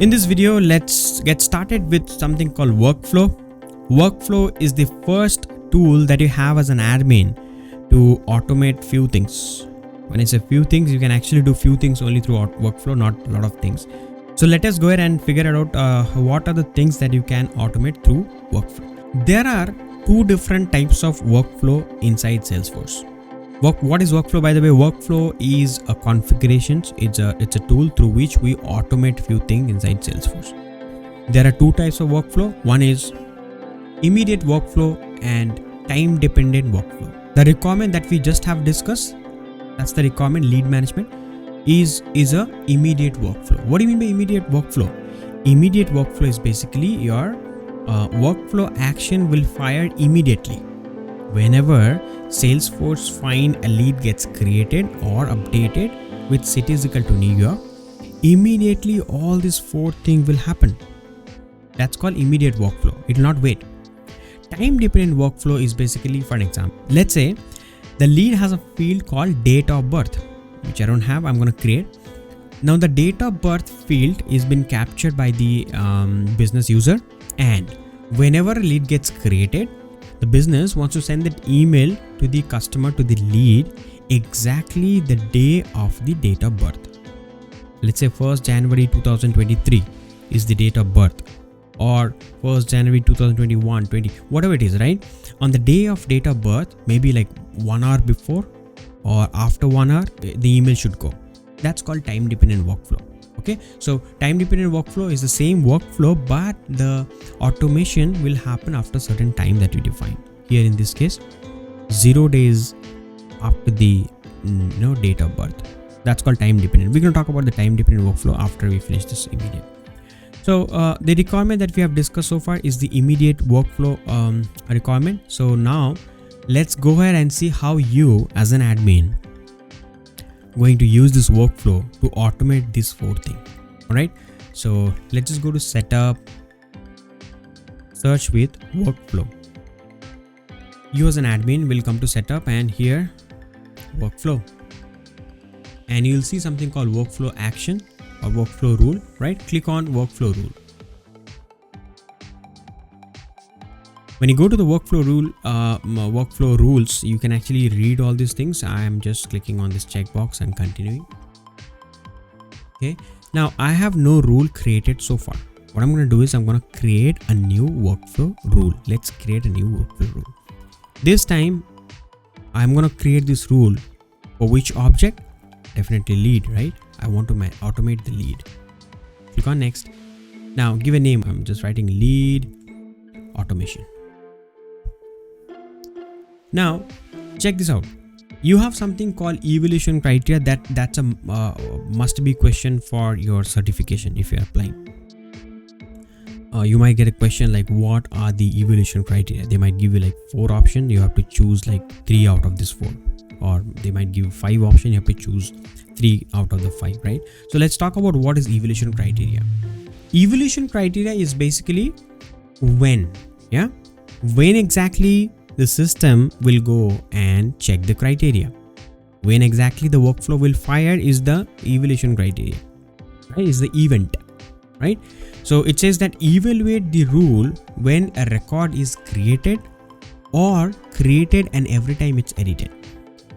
In this video, let's get started with something called workflow. Workflow is the first tool that you have as an admin to automate few things. When I say few things, you can actually do few things only through workflow, not a lot of things. So let us go ahead and figure out what are the things that you can automate through workflow. There are two different types of workflow inside Salesforce. What is workflow, by the way? Workflow is a configurations. It's a tool through which we automate few things inside Salesforce. There are two types of workflow. One is immediate workflow and time dependent workflow. The requirement that we just have discussed, that's the requirement lead management, is a immediate workflow. What do you mean by immediate workflow? Immediate workflow is basically your workflow action will fire immediately whenever Salesforce find a lead gets created or updated with city is equal to New York. Immediately all these four things will happen. That's called immediate workflow. It will not wait. Time dependent workflow is basically, for an example, let's say the lead has a field called date of birth, which I don't have. I'm going to create. Now the date of birth field is been captured by the business user, and whenever a lead gets created, the business wants to send that email to the customer, to the lead, exactly the day of the date of birth. Let's say 1st January 2023 is the date of birth, or 1st January 2021, 20, whatever it is, right? On the day of date of birth, maybe like 1 hour before or after 1 hour, the email should go. That's called time dependent workflow. Okay, so time dependent workflow is the same workflow, but the automation will happen after certain time that we define. Here in this case, 0 days after the date of birth. That's called time dependent. We're going to talk about the time dependent workflow after we finish this immediate. So the requirement that we have discussed so far is the immediate workflow requirement. So now let's go ahead and see how you as an admin going to use this workflow to automate these four things. All right, so let's just go to setup, search with workflow. You as an admin will come to setup and here workflow, and you'll see something called workflow action or workflow rule, right? Click on workflow rule. When you go to the workflow rule, workflow rules, you can actually read all these things. I am just clicking on this checkbox and continuing. Okay. Now I have no rule created so far. What I'm going to do is I'm going to create a new workflow rule. Let's create a new workflow rule. This time I'm going to create this rule for which object? Definitely lead, right? I want to automate the lead. Click on next. Now give a name. I'm just writing lead automation. Now check this out. You have something called evaluation criteria. That's a must be question for your certification if you're applying. You might get a question like, what are the evaluation criteria? They might give you like 4 options. You have to choose like 3 out of this 4, or they might give you 5 options. You have to choose 3 out of the 5, right? So let's talk about what is evaluation criteria. Evaluation criteria is basically when exactly the system will go and check the criteria. When exactly the workflow will fire is the evaluation criteria, right? Is the event, right? So it says that evaluate the rule when a record is created or created and every time it's edited.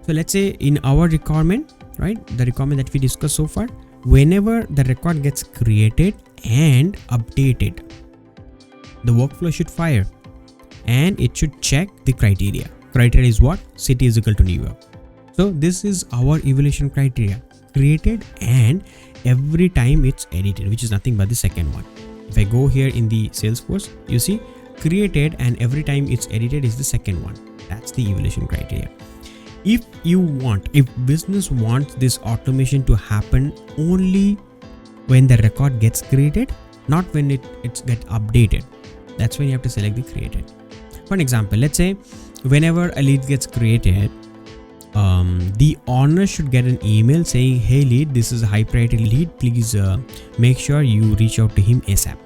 So let's say in our requirement, right? The requirement that we discussed so far, whenever the record gets created and updated, the workflow should fire. And it should check the criteria. Criteria is what? City is equal to New York. So this is our evaluation criteria, created and every time it's edited, which is nothing but the second one. If I go here in the Salesforce, you see created and every time it's edited is the second one. That's the evaluation criteria. If business wants this automation to happen only when the record gets created, not when it's get updated, that's when you have to select the created. For an example, let's say whenever a lead gets created, the owner should get an email saying, hey lead, this is a high priority lead, please make sure you reach out to him ASAP.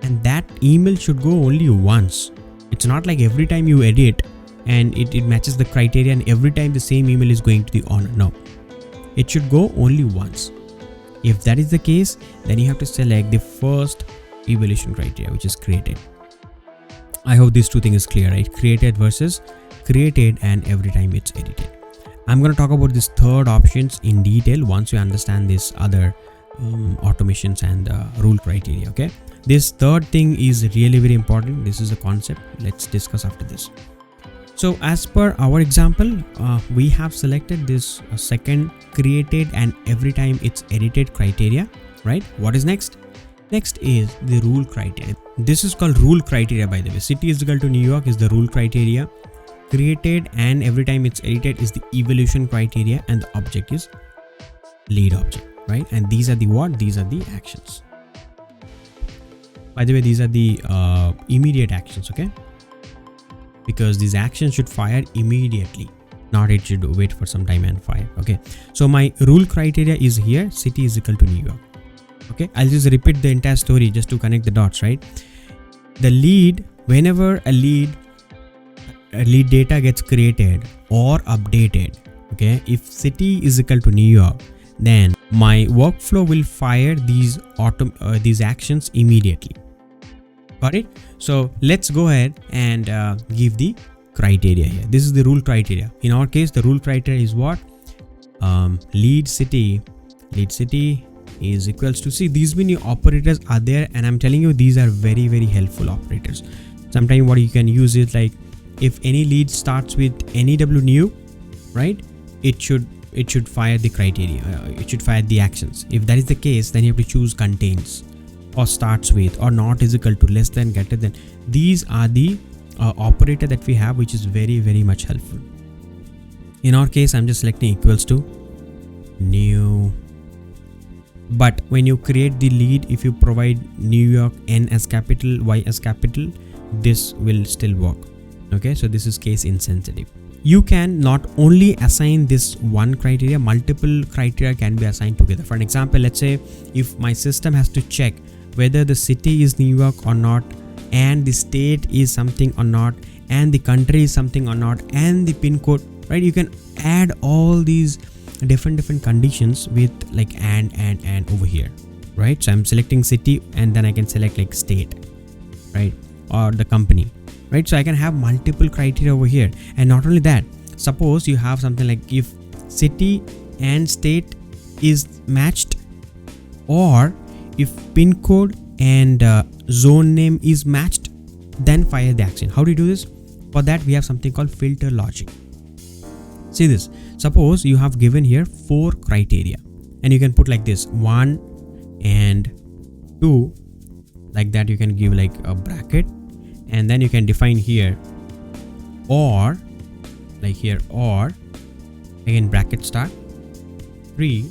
And that email should go only once. It's not like every time you edit and it matches the criteria and every time the same email is going to the owner. No, it should go only once. If that is the case, then you have to select the first evaluation criteria, which is created. I hope these two things is clear, right? Created versus created, and every time it's edited. I'm going to talk about this third options in detail once you understand this other automations and rule criteria. Okay, this third thing is really very important. This is a concept. Let's discuss after this. So as per our example, we have selected this second created and every time it's edited criteria, right? What is next? Next is the rule criteria. This is called rule criteria, by the way. City is equal to New York is the rule criteria. Created and every time it's edited is the evaluation criteria, and the object is lead object, right? And these are the what? These are the actions. By the way, these are the immediate actions, okay? Because these actions should fire immediately, not it should wait for some time and fire. Okay, so my rule criteria is here. City is equal to New York. Okay, I'll just repeat the entire story just to connect the dots, right? The lead, whenever a lead data gets created or updated, okay, if city is equal to New York, then my workflow will fire these actions immediately. Got it? So let's go ahead and give the criteria here. This is the rule criteria. In our case, the rule criteria is what? Lead city is equals to, see, these many operators are there, and I'm telling you these are very, very helpful operators. Sometimes what you can use is like, if any lead starts with NEW new, right, it should fire the criteria, it should fire the actions. If that is the case, then you have to choose contains or starts with or not is equal to, less than, greater than. These are the operator that we have, which is very, very much helpful. In our case, I'm just selecting equals to new. But when you create the lead, if you provide New York N as capital, Y as capital, this will still work. Okay, so this is case insensitive. You can not only assign this one criteria, multiple criteria can be assigned together. For an example, let's say if my system has to check whether the city is New York or not, and the state is something or not, and the country is something or not, and the pin code, right? You can add all these different conditions with like and over here, right? So I'm selecting city, and then I can select like state, right, or the company, right? So I can have multiple criteria over here. And not only that, suppose you have something like if city and state is matched, or if pin code and zone name is matched, then fire the action. How do you do this? For that, we have something called filter logic. See this, suppose you have given here 4 criteria, and you can put like this 1 and 2, like that. You can give like a bracket, and then you can define here or, like here, or again bracket start 3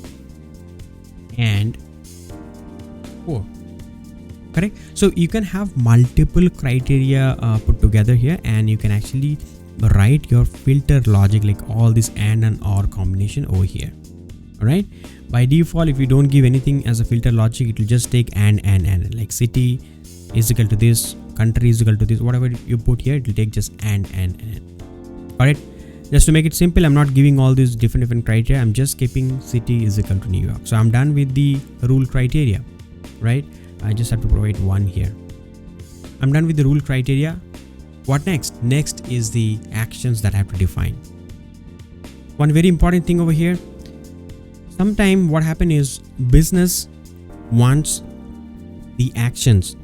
and 4. Correct? So you can have multiple criteria put together here, and you can actually write your filter logic like all this and or combination over here. All right, by default, if you don't give anything as a filter logic, it will just take and like city is equal to this, country is equal to this, whatever you put here, it will take just and. All right, just to make it simple, I'm not giving all these different criteria. I'm just keeping city is equal to New York. So I'm done with the rule criteria, right? I just have to provide 1 here. I'm done with the rule criteria. What next? Next is the actions that I have to define. One very important thing over here, sometime what happens is business wants the actions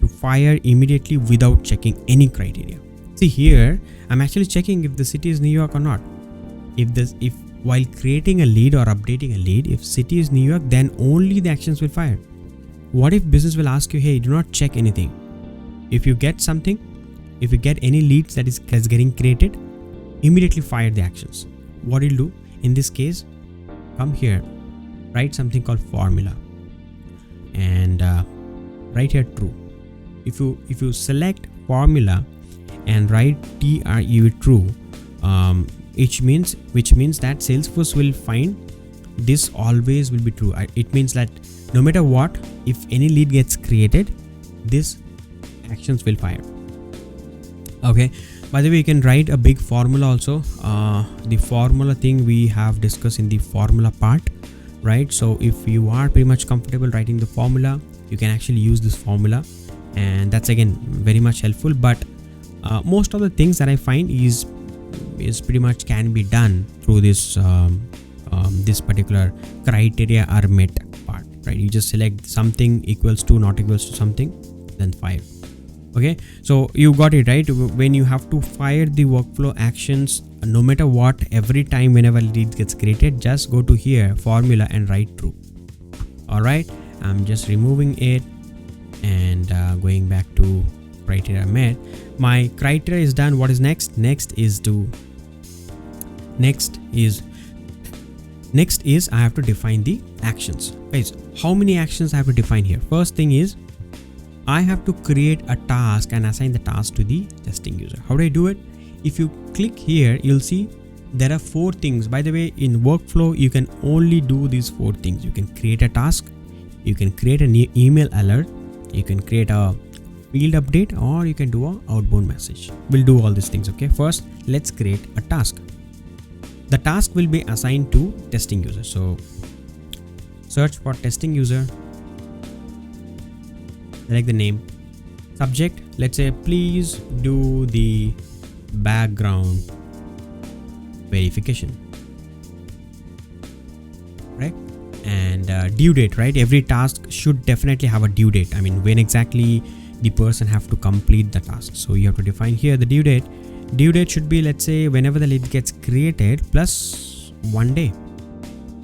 to fire immediately without checking any criteria. See here, I'm actually checking if the city is New York or not. If while creating a lead or updating a lead, if city is New York, then only the actions will fire. What if business will ask you, hey, do not check anything. If you get something, if you get any leads that is getting created, immediately fire the actions. What you'll do in this case, come here, write something called formula, and write here true. If you select formula and write TRU true, which means that Salesforce will find this always will be true. It means that no matter what, if any lead gets created, this actions will fire. Okay, by the way, you can write a big formula also. The formula thing we have discussed in the formula part. right? So if you are pretty much comfortable writing the formula, you can actually use this formula, and that's again very much helpful. But most of the things that I find is pretty much can be done through this this particular criteria are met part, right? You just select something equals to, not equals to something, then fire. Okay, so you got it, right? When you have to fire the workflow actions, no matter what, every time whenever lead gets created, just go to here, formula, and write true. All right, I'm just removing it and going back to criteria met. My criteria is done. What is next? Next is I have to define the actions. Guys, how many actions I have to define here? First thing is I have to create a task and assign the task to the testing user. How do I do it? If you click here, you'll see there are 4 things. By the way, in workflow, you can only do these 4 things. You can create a task, you can create an email alert, you can create a field update, or you can do a outbound message. We'll do all these things. Okay, first let's create a task. The task will be assigned to testing user. So search for testing user, select the name, subject, let's say please do the background verification, right? And due date, right? Every task should definitely have a due date. I mean, when exactly the person have to complete the task. So you have to define here the due date. Due date should be, let's say, whenever the lead gets created plus 1 day.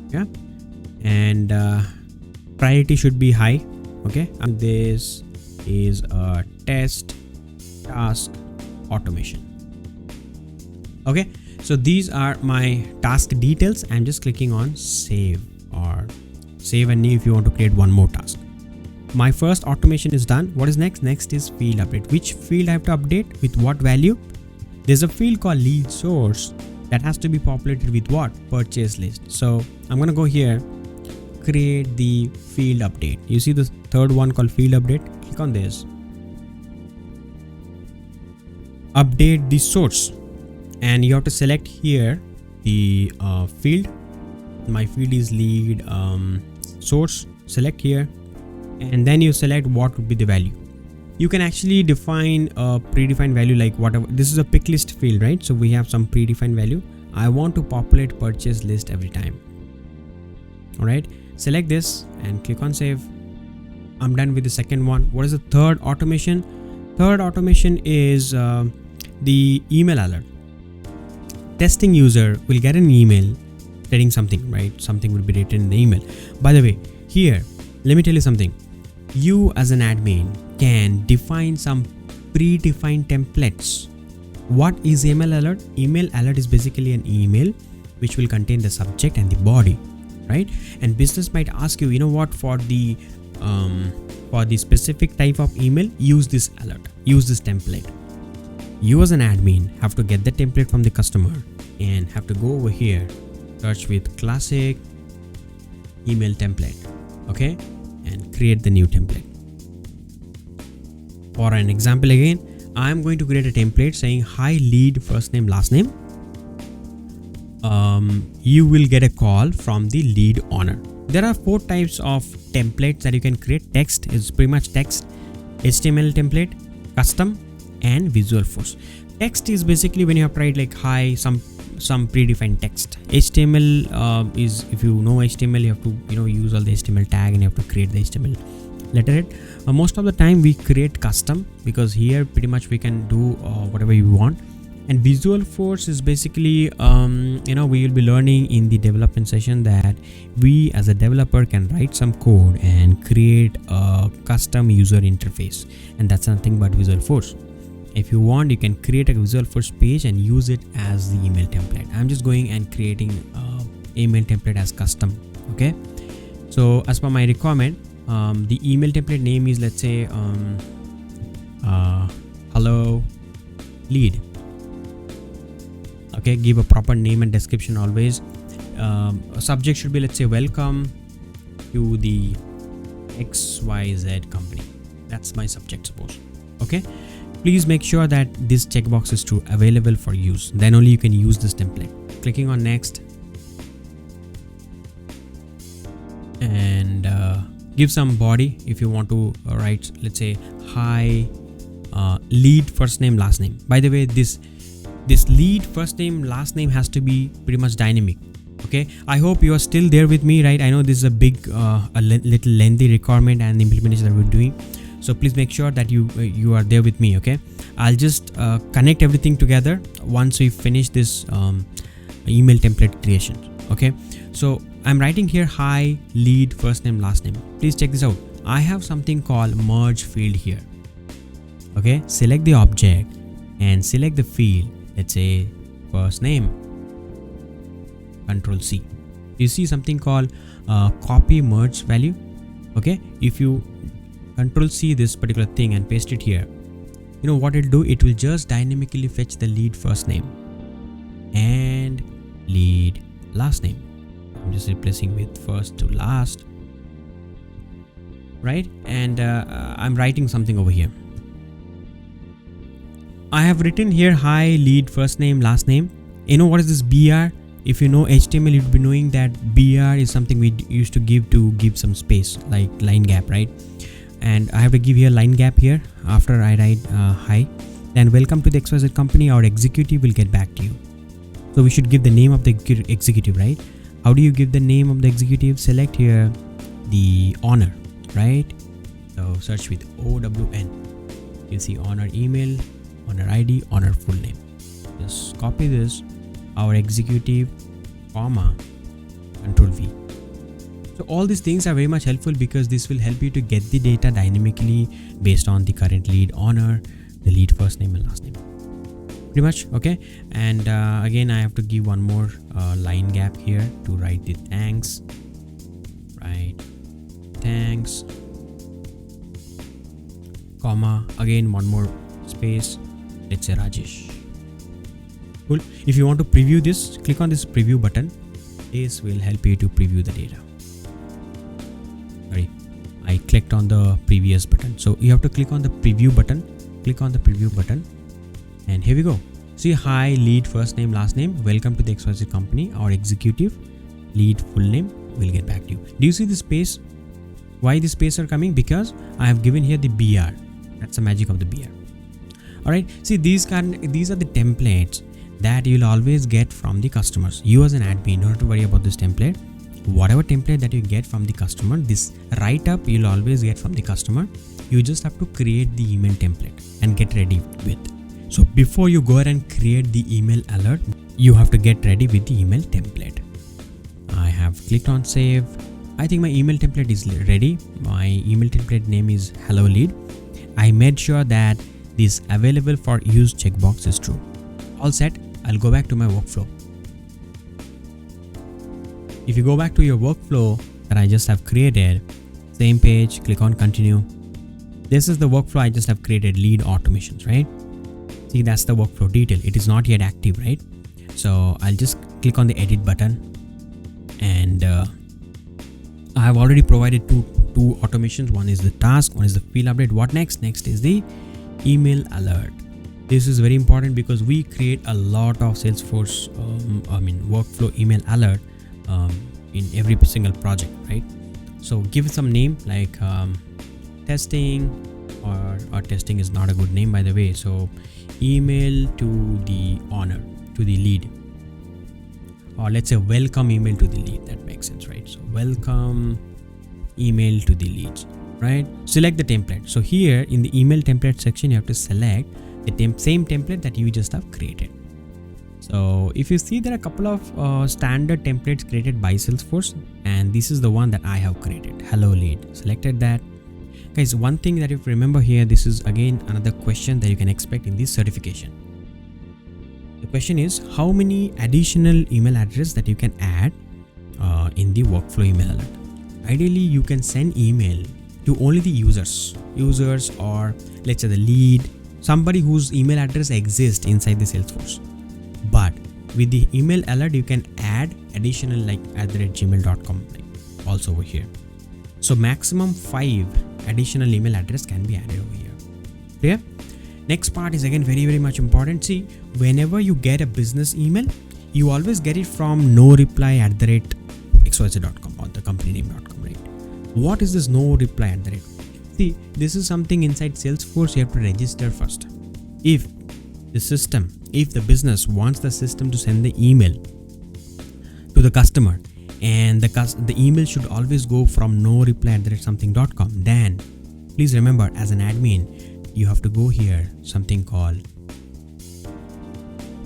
Yeah, and priority should be high. Okay, and this is a test task automation. Okay, so these are my task details. I'm just clicking on save, or save and new if you want to create one more task. My first automation is done. What is next? Next is field update. Which field I have to update with what value? There's a field called lead source that has to be populated with what? Purchase list. So I'm going to go here, create the field update. You see the third one called field update. Click on this. Update the source, and you have to select here the field. My field is lead source. Select here, and then you select what would be the value. You can actually define a predefined value, like whatever. This is a pick list field, right? So we have some predefined value. I want to populate purchase list every time. All right, select this and click on save. I'm done with the second one. What is the third automation? Third automation is the email alert. Testing user will get an email stating something, right? Something will be written in the email. By the way, here, let me tell you something. You as an admin can define some predefined templates. What is email alert? Email alert is basically an email which will contain the subject and the body, right? And business might ask you, you know what, for the specific type of email, use this alert, use this template. You as an admin have to get the template from the customer and have to go over here, search with classic email template, okay, and create the new template. For an example again, I am going to create a template saying hi lead, first name, last name. You will get a call from the lead owner. There are 4 types of templates that you can create. Text is pretty much text, HTML template, custom, and Visualforce. Text is basically when you have to write like hi, some predefined text. HTML is, if you know HTML, you have to use all the HTML tag and you have to create the HTML letterhead. Most of the time we create custom, because here pretty much we can do whatever you want. And Visualforce is basically we will be learning in the development session that we as a developer can write some code and create a custom user interface, and that's nothing but Visualforce. If you want, you can create a Visualforce page and use it as the email template. I'm just going and creating email template as custom. Okay, so as per my requirement, the email template name is, let's say, hello lead. Okay, give a proper name and description always. A subject should be, let's say, welcome to the XYZ company. That's my subject, suppose. Okay, please make sure that this checkbox is true, available for use. Then only you can use this template. Clicking on next. and give some body. If you want to write, let's say, hi lead first name last name. By the way, this lead first name last name has to be pretty much dynamic. Okay, I hope you are still there with me, right? I know this is a big little lengthy requirement and implementation that we're doing, so please make sure that you are there with me. Okay, I'll just connect everything together once we finish this email template creation. Okay, so I'm writing here hi lead first name last name. Please check this out. I have something called merge field here. Okay, select the object and select the field, let's say first name, Control C. You see something called copy merge value. Okay, if you Control C this particular thing and paste it here, you know what it'll do? It will just dynamically fetch the lead first name and lead last name. I'm just replacing with first to last, right? And I'm writing something over here. I have written here hi lead first name last name. You know what is this BR? If you know HTML, you'd be knowing that BR is something we used to give some space, like line gap, right? And I have to give here line gap here after I write hi. Then welcome to the XYZ company, our executive will get back to you. So we should give the name of the executive, right? How do you give the name of the executive? Select here the owner, right? So search with OWN. You see owner email, owner ID, owner full name. Just copy this, our executive, comma, Control V. So all these things are very much helpful because this will help you to get the data dynamically based on the current lead owner, the lead first name and last name. Pretty much, okay. And again, I have to give one more line gap here to write the thanks, right? Thanks, comma, again one more space, let's say Rajesh. Cool. If you want to preview this, click on this preview button. This will help you to preview the data. Sorry, I clicked on the previous button, so you have to click on the preview button. Click on the preview button and here we go. See hi lead first name last name, welcome to the XYZ company, our executive, lead full name will get back to you. Do you see the space? Why the space are coming? Because I have given here the BR. That's the magic of the BR. All right, see these are the templates that you'll always get from the customers. You as an admin don't have to worry about this template. Whatever template that you get from the customer, this write up you'll always get from the customer. You just have to create the email template and get ready with. So before you go ahead and create the email alert, you have to get ready with the email template. I have clicked on save. I think my email template is ready. My email template name is hello lead. I made sure that this available for use checkbox is true. All set. I'll go back to my workflow. If you go back to your workflow that I just have created, same page, click on continue. This is the workflow I just have created, lead automations, right? See, that's the workflow detail. It is not yet active, right? So I'll just click on the edit button and I have already provided two automations. One is the task, one is the field update. What next? Next is the email alert. This is very important because we create a lot of Salesforce, workflow email alert in every single project, right? So give it some name like testing, or testing is not a good name, by the way. So email to the owner, to the lead, or let's say welcome email to the lead. That makes sense, right? So welcome email to the leads, right? Select the template. So here in the email template section, you have to select the same template that you just have created. So if you see, there are a couple of standard templates created by Salesforce, and this is the one that I have created, hello lead. Selected that. Guys, one thing that you remember here, this is again another question that you can expect in this certification. The question is how many additional email address that you can add in the workflow email alert. Ideally, you can send email to only the users, or let's say the lead, somebody whose email address exists inside the Salesforce. But with the email alert, you can add additional like @gmail.com like also over here. So maximum 5 additional email address can be added over here. Clear? Next part is again very much important. See, whenever you get a business email, you always get it from no reply @xyz.com. or the company name.com, right? What is this no reply at the rate? See, this is something inside Salesforce you have to register first. If the business wants the system to send the email to the customer, and the email should always go from no reply at the rate something.com, then please remember, as an admin, you have to go here, something called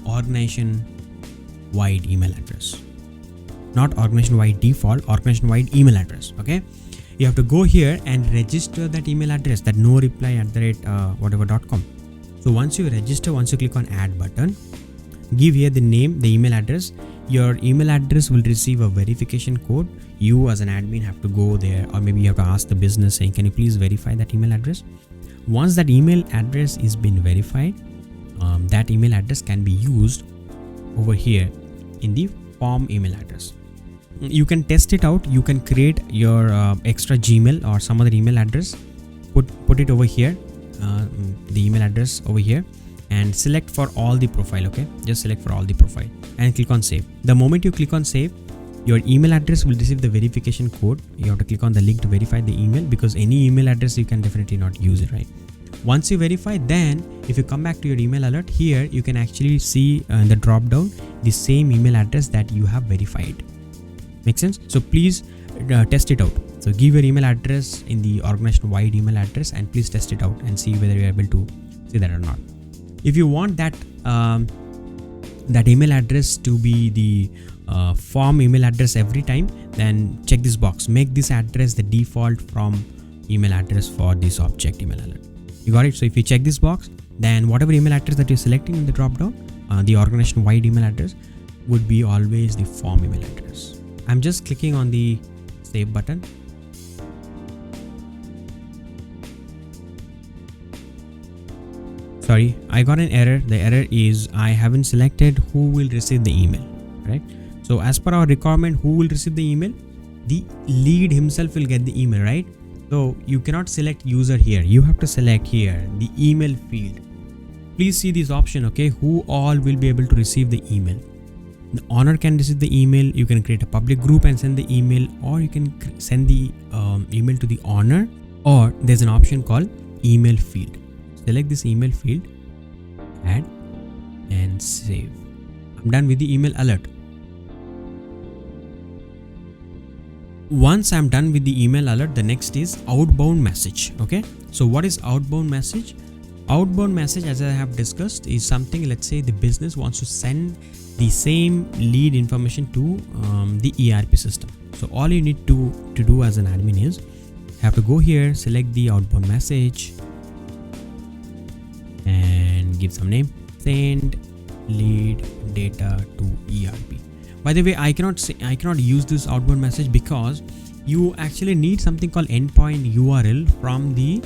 organization wide email address, not organization wide default, organization wide email address. Okay, you have to go here and register that email address, that no reply at the rate whatever.com. So once you register, once you click on add button, give here the name, the email address. Your email address will receive a verification code. You as an admin have to go there, or maybe you have to ask the business saying, can you please verify that email address? Once that email address is been verified, that email address can be used over here in the form email address. You can test it out. You can create your extra Gmail or some other email address, put it over here, the email address over here, and select for all the profile. Okay, just select for all the profile and click on save. The moment you click on save, your email address will receive the verification code. You have to click on the link to verify the email, because any email address you can definitely not use it, right? Once you verify, then if you come back to your email alert, here you can actually see in the drop down the same email address that you have verified. Make sense? So please test it out. So give your email address in the organization wide email address and please test it out and see whether you're able to see that or not. If you want that that email address to be the form email address every time, then check this box. Make this address the default from email address for this object email alert. You got it? So if you check this box, then whatever email address that you're selecting in the drop down, the organization wide email address would be always the form email address. I'm just clicking on the save button. Sorry, I got an error. The error is I haven't selected who will receive the email, right? So as per our requirement, who will receive the email? The lead himself will get the email, right? So you cannot select user here. You have to select here the email field. Please see this option, okay? Who all will be able to receive the email? The owner can receive the email. You can create a public group and send the email, or you can send the email to the owner, or there's an option called email field. Select this email field, add and save. I'm done with the email alert. Once I'm done with the email alert, the next is outbound message. Okay, so what is outbound message? Outbound message, as I have discussed, is something, let's say the business wants to send the same lead information to the ERP system. So all you need to do as an admin is have to go here, select the outbound message and give some name, send lead data to ERP. By the way, I cannot use this outbound message because you actually need something called endpoint URL from the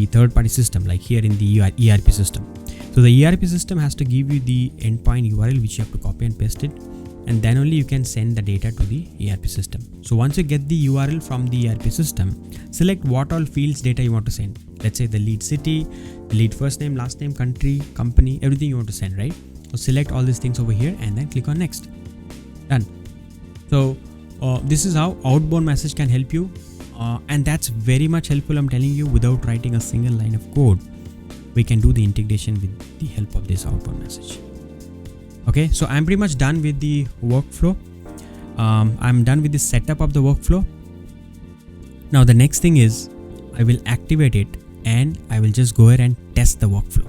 third party system, like here in the ERP system. So the ERP system has to give you the endpoint URL, which you have to copy and paste it, and then only you can send the data to the ERP system. So once you get the URL from the ERP system, select what all fields data you want to send. Let's say the lead city, the lead first name, last name, country, company, everything you want to send, right? So select all these things over here and then click on next. Done. So this is how outbound message can help you, and that's very much helpful. I'm telling you, without writing a single line of code, we can do the integration with the help of this outbound message. Okay, so I'm pretty much done with the workflow. I'm done with the setup of the workflow. Now the next thing is I will activate it and I will just go ahead and test the workflow.